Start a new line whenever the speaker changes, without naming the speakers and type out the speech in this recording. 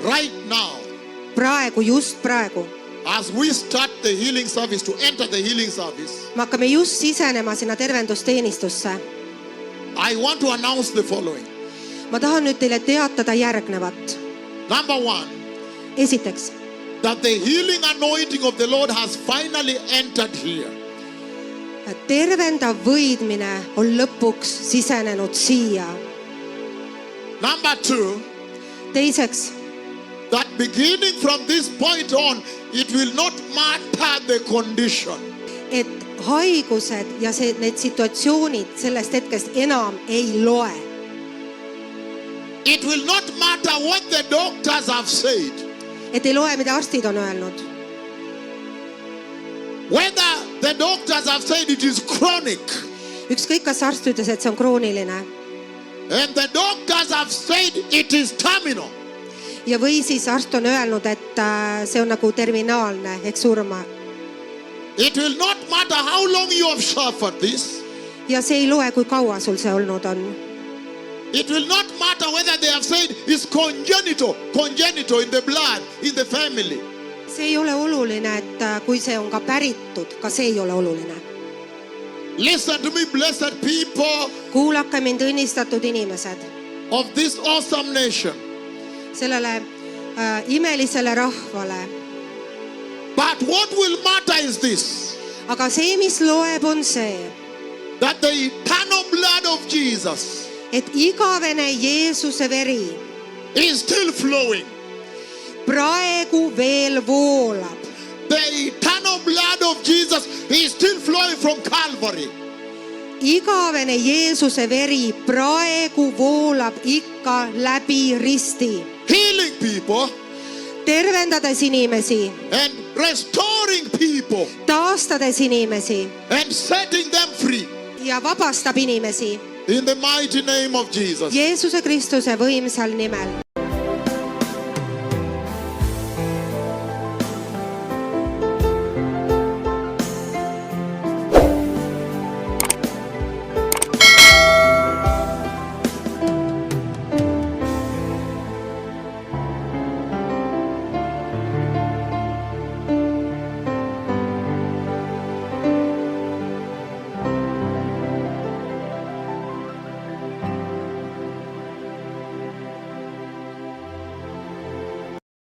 right now,
praegu, just praegu.
as we start the healing service, to enter the healing service,
Me hakkame just sisenema sinna tervendusteenistusse.
I want to announce the following.
Ma tahan nüüd teile teatada järgnevat.
Number one,
Esiteks,
that the healing anointing of the Lord has finally entered here.
tervendav võidmine on lõpuks sisenenud siia.
Number two,
Teiseks,
that beginning from this point on, it will not matter the condition.
et haigused ja need situatsioonid sellest hetkest enam ei loe.
It will not matter what the doctors have said.
Et ei loe, mida arstid on öelnud.
Whether the doctors have said it is chronic,
Ükskõik, kas arst ütles, et see on krooniline
and the doctors have said it is terminal.
ja või siis arst on öelnud, et see on nagu terminaalne ehk surma.
It will not matter how long you have suffered this.
Ja see ei loe, kui kaua sul see olnud on.
It will not matter whether they have said it's congenital in the blood, in the family.
See ei ole oluline, et kui see on ka päritud, ka see ei ole oluline.
Listen to me, blessed people
Kuulake mind, õnnistatud inimesed,
of this awesome nation.
sellele imelisele rahvale.
But what will matter is this,
Aga see, mis loeb, on see,
that the eternal blood of Jesus
et igavene Jeesuse veri
is still flowing.
praegu veel voolab.
The eternal blood of Jesus is still flowing from Calvary.
Igavene Jeesuse veri praegu voolab ikka läbi risti.
Healing people
Tervendades inimesi,
and restoring people
taastades inimesi
and setting them free.
ja vabastab inimesi
In the mighty name of Jesus.
Jeesuse Kristuse võimsal nimel.